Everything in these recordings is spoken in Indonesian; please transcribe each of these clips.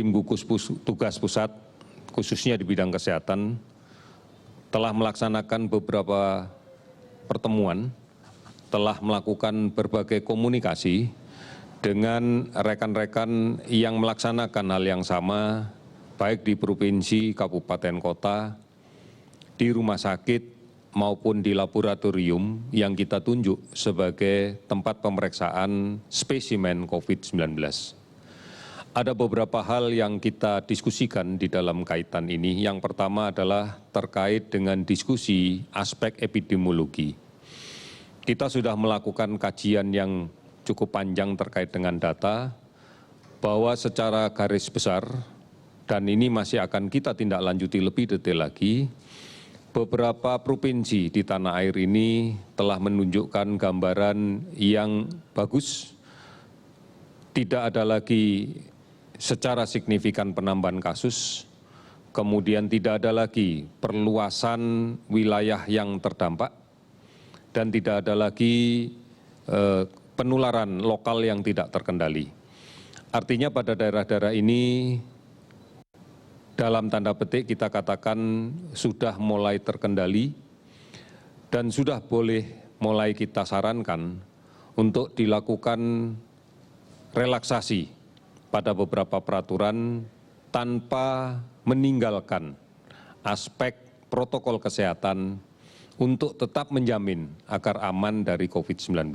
tim gugus tugas pusat, khususnya di bidang kesehatan, telah melaksanakan beberapa pertemuan, telah melakukan berbagai komunikasi dengan rekan-rekan yang melaksanakan hal yang sama, baik di provinsi, kabupaten, kota, di rumah sakit, maupun di laboratorium yang kita tunjuk sebagai tempat pemeriksaan spesimen COVID-19. Ada beberapa hal yang kita diskusikan di dalam kaitan ini. Yang pertama adalah terkait dengan diskusi aspek epidemiologi. Kita sudah melakukan kajian yang cukup panjang terkait dengan data, bahwa secara garis besar, dan ini masih akan kita tindak lanjuti lebih detail lagi, beberapa provinsi di tanah air ini telah menunjukkan gambaran yang bagus, tidak ada lagi secara signifikan penambahan kasus, kemudian tidak ada lagi perluasan wilayah yang terdampak, dan tidak ada lagi penularan lokal yang tidak terkendali. Artinya pada daerah-daerah ini, dalam tanda petik kita katakan sudah mulai terkendali dan sudah boleh mulai kita sarankan untuk dilakukan relaksasi pada beberapa peraturan tanpa meninggalkan aspek protokol kesehatan untuk tetap menjamin agar aman dari COVID-19.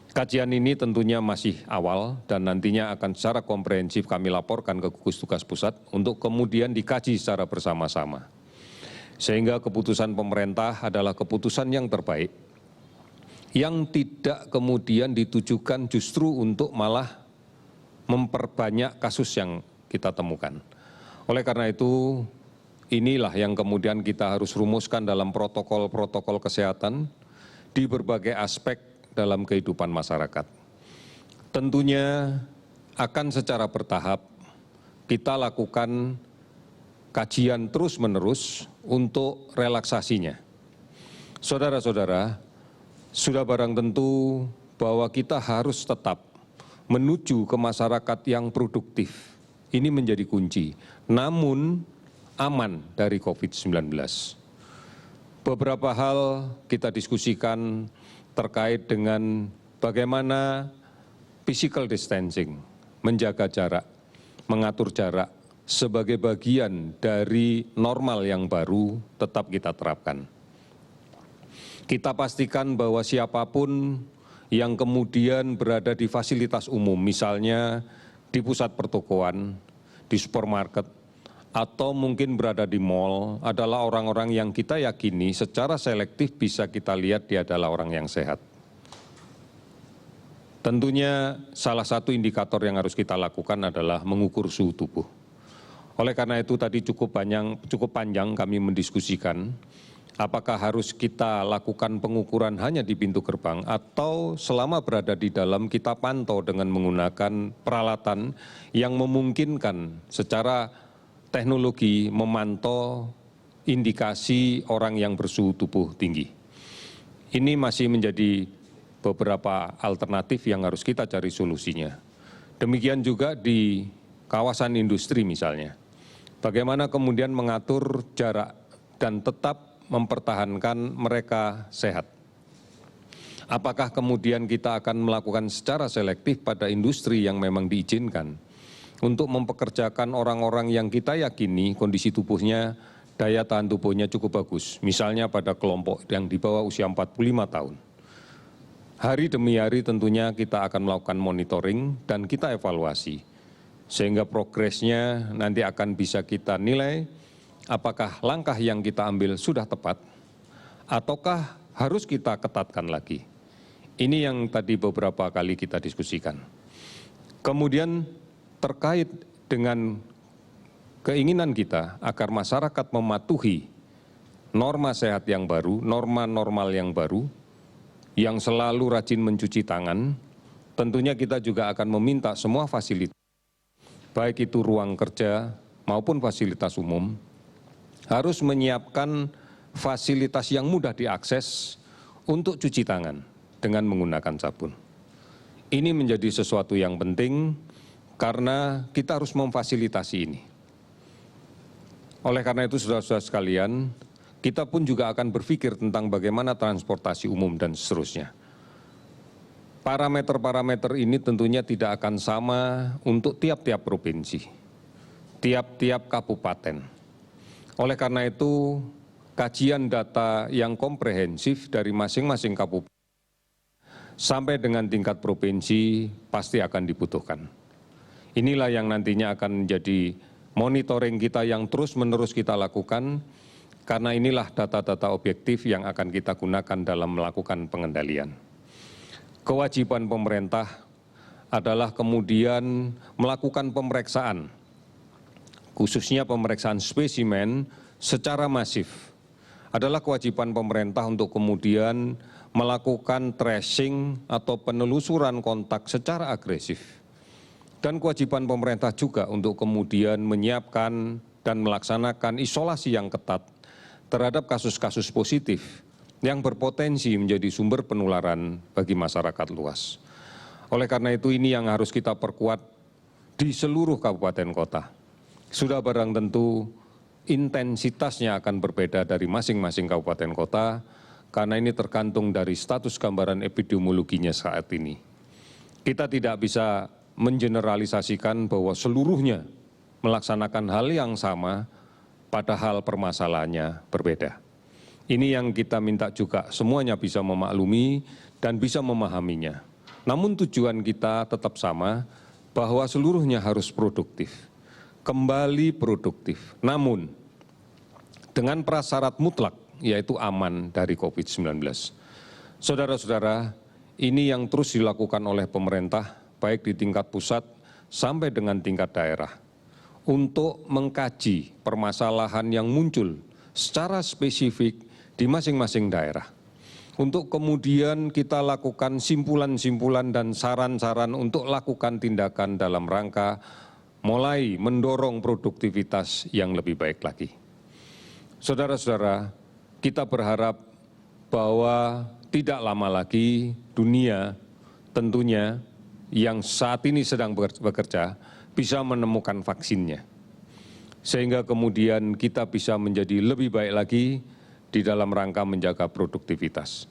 Kajian ini tentunya masih awal dan nantinya akan secara komprehensif kami laporkan ke gugus tugas pusat untuk kemudian dikaji secara bersama-sama. Sehingga keputusan pemerintah adalah keputusan yang terbaik, yang tidak kemudian ditujukan justru untuk malah memperbanyak kasus yang kita temukan. Oleh karena itu, inilah yang kemudian kita harus rumuskan dalam protokol-protokol kesehatan di berbagai aspek dalam kehidupan masyarakat. Tentunya akan secara bertahap kita lakukan kajian terus-menerus untuk relaksasinya. Saudara-saudara, sudah barang tentu bahwa kita harus tetap menuju ke masyarakat yang produktif. Ini menjadi kunci, namun aman dari COVID-19. Beberapa hal kita diskusikan terkait dengan bagaimana physical distancing, menjaga jarak, mengatur jarak sebagai bagian dari normal yang baru tetap kita terapkan. Kita pastikan bahwa siapapun yang kemudian berada di fasilitas umum, misalnya di pusat pertokoan, di supermarket, atau mungkin berada di mal, adalah orang-orang yang kita yakini secara selektif bisa kita lihat dia adalah orang yang sehat. Tentunya salah satu indikator yang harus kita lakukan adalah mengukur suhu tubuh. Oleh karena itu tadi cukup panjang kami mendiskusikan apakah harus kita lakukan pengukuran hanya di pintu gerbang atau selama berada di dalam kita pantau dengan menggunakan peralatan yang memungkinkan secara teknologi memantau indikasi orang yang bersuhu tubuh tinggi. Ini masih menjadi beberapa alternatif yang harus kita cari solusinya. Demikian juga di kawasan industri misalnya. Bagaimana kemudian mengatur jarak dan tetap mempertahankan mereka sehat. Apakah kemudian kita akan melakukan secara selektif pada industri yang memang diizinkan untuk mempekerjakan orang-orang yang kita yakini kondisi tubuhnya, daya tahan tubuhnya cukup bagus. Misalnya pada kelompok yang di bawah usia 45 tahun. Hari demi hari tentunya kita akan melakukan monitoring dan kita evaluasi. Sehingga progresnya nanti akan bisa kita nilai apakah langkah yang kita ambil sudah tepat, ataukah harus kita ketatkan lagi. Ini yang tadi beberapa kali kita diskusikan. Kemudian terkait dengan keinginan kita agar masyarakat mematuhi norma sehat yang baru, norma normal yang baru, yang selalu rajin mencuci tangan, tentunya kita juga akan meminta semua fasilitas, baik itu ruang kerja maupun fasilitas umum, harus menyiapkan fasilitas yang mudah diakses untuk cuci tangan dengan menggunakan sabun. Ini menjadi sesuatu yang penting karena kita harus memfasilitasi ini. Oleh karena itu, saudara-saudara sekalian, kita pun juga akan berpikir tentang bagaimana transportasi umum dan seterusnya. Parameter-parameter ini tentunya tidak akan sama untuk tiap-tiap provinsi, tiap-tiap kabupaten. Oleh karena itu, kajian data yang komprehensif dari masing-masing kabupaten sampai dengan tingkat provinsi pasti akan dibutuhkan. Inilah yang nantinya akan menjadi monitoring kita yang terus-menerus kita lakukan, karena inilah data-data objektif yang akan kita gunakan dalam melakukan pengendalian. Kewajiban pemerintah adalah kemudian melakukan pemeriksaan, khususnya pemeriksaan spesimen secara masif. Adalah kewajiban pemerintah untuk kemudian melakukan tracing atau penelusuran kontak secara agresif. Dan kewajiban pemerintah juga untuk kemudian menyiapkan dan melaksanakan isolasi yang ketat terhadap kasus-kasus positif yang berpotensi menjadi sumber penularan bagi masyarakat luas. Oleh karena itu, ini yang harus kita perkuat di seluruh kabupaten kota. Sudah barang tentu intensitasnya akan berbeda dari masing-masing kabupaten kota, karena ini tergantung dari status gambaran epidemiologinya saat ini. Kita tidak bisa mengeneralisasikan bahwa seluruhnya melaksanakan hal yang sama, padahal permasalahannya berbeda. Ini yang kita minta juga semuanya bisa memaklumi dan bisa memahaminya. Namun tujuan kita tetap sama, bahwa seluruhnya harus produktif, kembali produktif. Namun dengan prasyarat mutlak, yaitu aman dari COVID-19. Saudara-saudara, ini yang terus dilakukan oleh pemerintah, baik di tingkat pusat sampai dengan tingkat daerah, untuk mengkaji permasalahan yang muncul secara spesifik di masing-masing daerah. Untuk kemudian kita lakukan simpulan-simpulan dan saran-saran untuk lakukan tindakan dalam rangka mulai mendorong produktivitas yang lebih baik lagi. Saudara-saudara, kita berharap bahwa tidak lama lagi dunia tentunya yang saat ini sedang bekerja bisa menemukan vaksinnya. Sehingga kemudian kita bisa menjadi lebih baik lagi di dalam rangka menjaga produktivitas.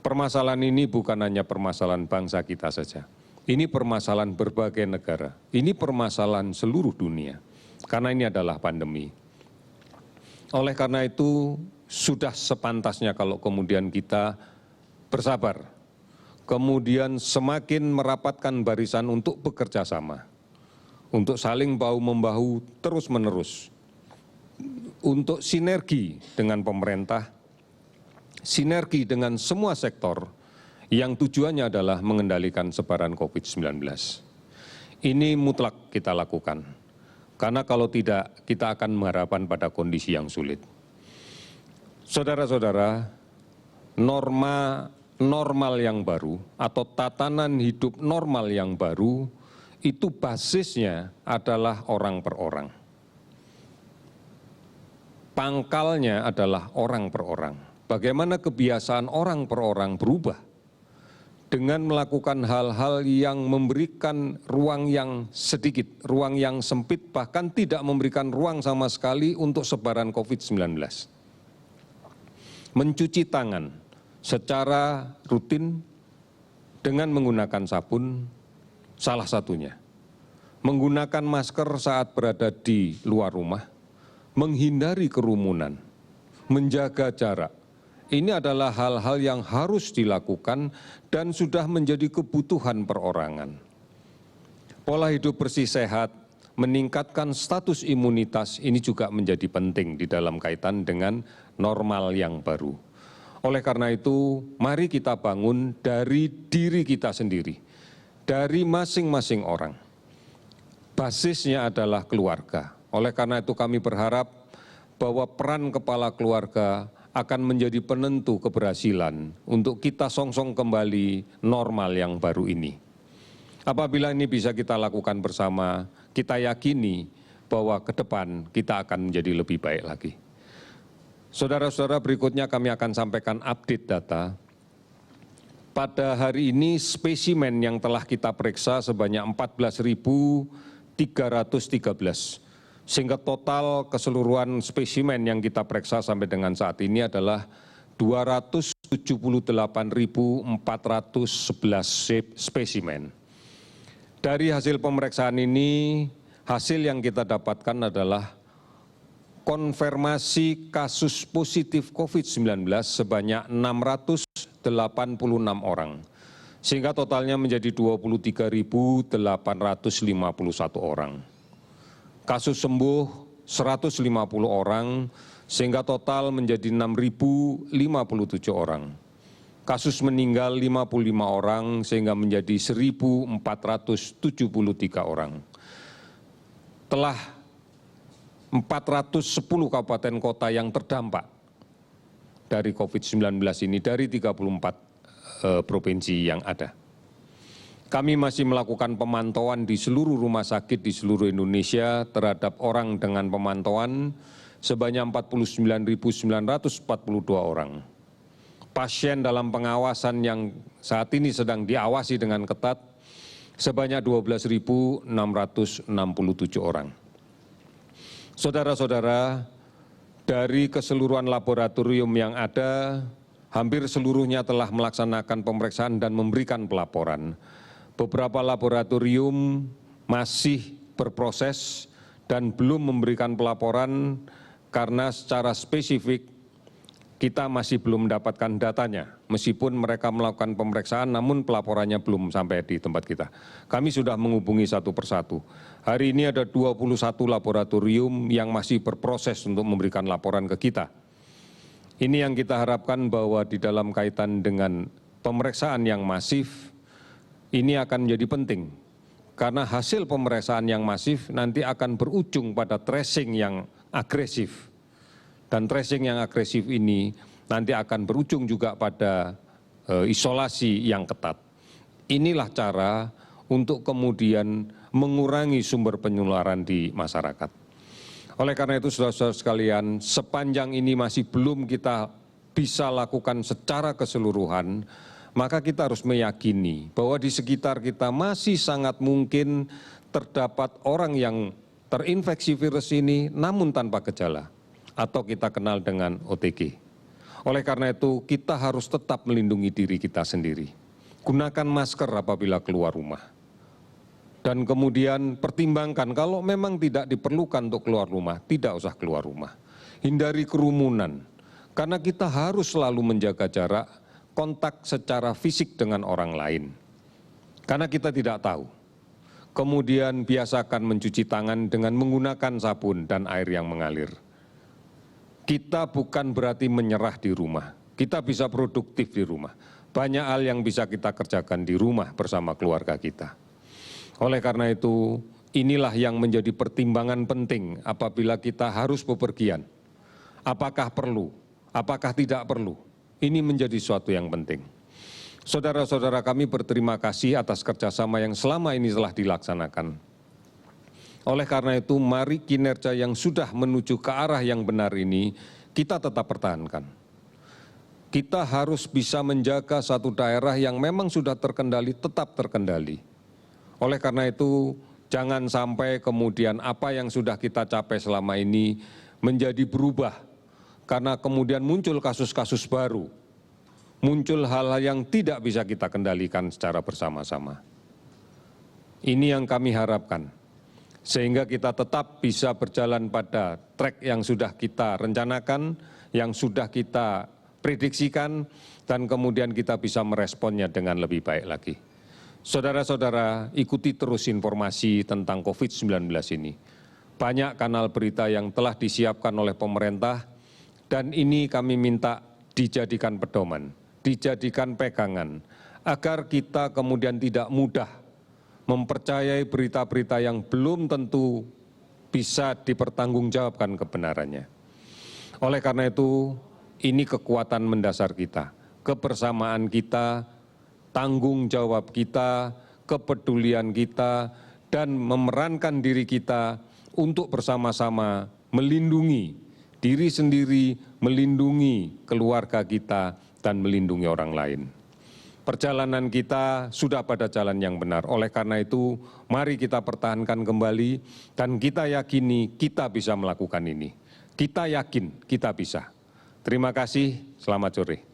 Permasalahan ini bukan hanya permasalahan bangsa kita saja. Ini permasalahan berbagai negara. Ini permasalahan seluruh dunia. Karena ini adalah pandemi. Oleh karena itu, sudah sepantasnya kalau kemudian kita bersabar, kemudian semakin merapatkan barisan untuk bekerja sama, untuk saling bahu-membahu terus-menerus, untuk sinergi dengan pemerintah, sinergi dengan semua sektor yang tujuannya adalah mengendalikan sebaran COVID-19. Ini mutlak kita lakukan. Karena kalau tidak, kita akan mengharapkan pada kondisi yang sulit. Saudara-saudara, normal yang baru atau tatanan hidup normal yang baru itu basisnya adalah orang per orang. Pangkalnya adalah orang per orang. Bagaimana kebiasaan orang per orang berubah dengan melakukan hal-hal yang memberikan ruang yang sedikit, ruang yang sempit, bahkan tidak memberikan ruang sama sekali untuk sebaran COVID-19. Mencuci tangan secara rutin dengan menggunakan sabun, salah satunya. Menggunakan masker saat berada di luar rumah, menghindari kerumunan, menjaga jarak. Ini adalah hal-hal yang harus dilakukan dan sudah menjadi kebutuhan perorangan. Pola hidup bersih sehat, meningkatkan status imunitas ini juga menjadi penting di dalam kaitan dengan normal yang baru. Oleh karena itu, mari kita bangun dari diri kita sendiri, dari masing-masing orang. Basisnya adalah keluarga. Oleh karena itu kami berharap bahwa peran kepala keluarga akan menjadi penentu keberhasilan untuk kita songsong kembali normal yang baru ini. Apabila ini bisa kita lakukan bersama, kita yakini bahwa ke depan kita akan menjadi lebih baik lagi. Saudara-saudara, berikutnya kami akan sampaikan update data pada hari ini spesimen yang telah kita periksa sebanyak 14.313, sehingga total keseluruhan spesimen yang kita periksa sampai dengan saat ini adalah 278.411 spesimen. Dari hasil pemeriksaan ini, hasil yang kita dapatkan adalah konfirmasi kasus positif COVID-19 sebanyak 686 orang, sehingga totalnya menjadi 23.851 orang. Kasus sembuh 150 orang, sehingga total menjadi 6.057 orang. Kasus meninggal 55 orang, sehingga menjadi 1.473 orang. Telah 410 kabupaten kota yang terdampak dari COVID-19 ini dari 34 provinsi yang ada. Kami masih melakukan pemantauan di seluruh rumah sakit di seluruh Indonesia terhadap orang dengan pemantauan sebanyak 49.942 orang. Pasien dalam pengawasan yang saat ini sedang diawasi dengan ketat sebanyak 12.667 orang. Saudara-saudara, dari keseluruhan laboratorium yang ada, hampir seluruhnya telah melaksanakan pemeriksaan dan memberikan pelaporan. Beberapa laboratorium masih berproses dan belum memberikan pelaporan karena secara spesifik kita masih belum mendapatkan datanya. Meskipun mereka melakukan pemeriksaan, namun pelaporannya belum sampai di tempat kita. Kami sudah menghubungi satu persatu. Hari ini ada 21 laboratorium yang masih berproses untuk memberikan laporan ke kita. Ini yang kita harapkan bahwa di dalam kaitan dengan pemeriksaan yang masif, ini akan menjadi penting. Karena hasil pemeriksaan yang masif nanti akan berujung pada tracing yang agresif. Dan tracing yang agresif ini nanti akan berujung juga pada isolasi yang ketat. Inilah cara untuk kemudian mengurangi sumber penularan di masyarakat. Oleh karena itu, saudara-saudara sekalian, sepanjang ini masih belum kita bisa lakukan secara keseluruhan, maka kita harus meyakini bahwa di sekitar kita masih sangat mungkin terdapat orang yang terinfeksi virus ini namun tanpa gejala, atau kita kenal dengan OTG. Oleh karena itu, kita harus tetap melindungi diri kita sendiri. Gunakan masker apabila keluar rumah. Dan kemudian pertimbangkan kalau memang tidak diperlukan untuk keluar rumah, tidak usah keluar rumah. Hindari kerumunan, karena kita harus selalu menjaga jarak, kontak secara fisik dengan orang lain. Karena kita tidak tahu. Kemudian biasakan mencuci tangan dengan menggunakan sabun dan air yang mengalir. Kita bukan berarti menyerah di rumah. Kita bisa produktif di rumah. Banyak hal yang bisa kita kerjakan di rumah bersama keluarga kita. Oleh karena itu, inilah yang menjadi pertimbangan penting apabila kita harus bepergian. Apakah perlu? Apakah tidak perlu? Ini menjadi suatu yang penting. Saudara-saudara kami berterima kasih atas kerjasama yang selama ini telah dilaksanakan. Oleh karena itu, mari kinerja yang sudah menuju ke arah yang benar ini kita tetap pertahankan. Kita harus bisa menjaga satu daerah yang memang sudah terkendali, tetap terkendali. Oleh karena itu, jangan sampai kemudian apa yang sudah kita capai selama ini menjadi berubah, karena kemudian muncul kasus-kasus baru, muncul hal-hal yang tidak bisa kita kendalikan secara bersama-sama. Ini yang kami harapkan. Sehingga kita tetap bisa berjalan pada track yang sudah kita rencanakan, yang sudah kita prediksikan, dan kemudian kita bisa meresponnya dengan lebih baik lagi. Saudara-saudara, ikuti terus informasi tentang COVID-19 ini. Banyak kanal berita yang telah disiapkan oleh pemerintah, dan ini kami minta dijadikan pedoman, dijadikan pegangan, agar kita kemudian tidak mudah mempercayai berita-berita yang belum tentu bisa dipertanggungjawabkan kebenarannya. Oleh karena itu, ini kekuatan mendasar kita, kebersamaan kita, tanggung jawab kita, kepedulian kita, dan memerankan diri kita untuk bersama-sama melindungi diri sendiri, melindungi keluarga kita, dan melindungi orang lain. perjalanan kita sudah pada jalan yang benar. Oleh karena itu, mari kita pertahankan kembali dan kita yakini kita bisa melakukan ini. Kita yakin kita bisa. Terima kasih, selamat sore.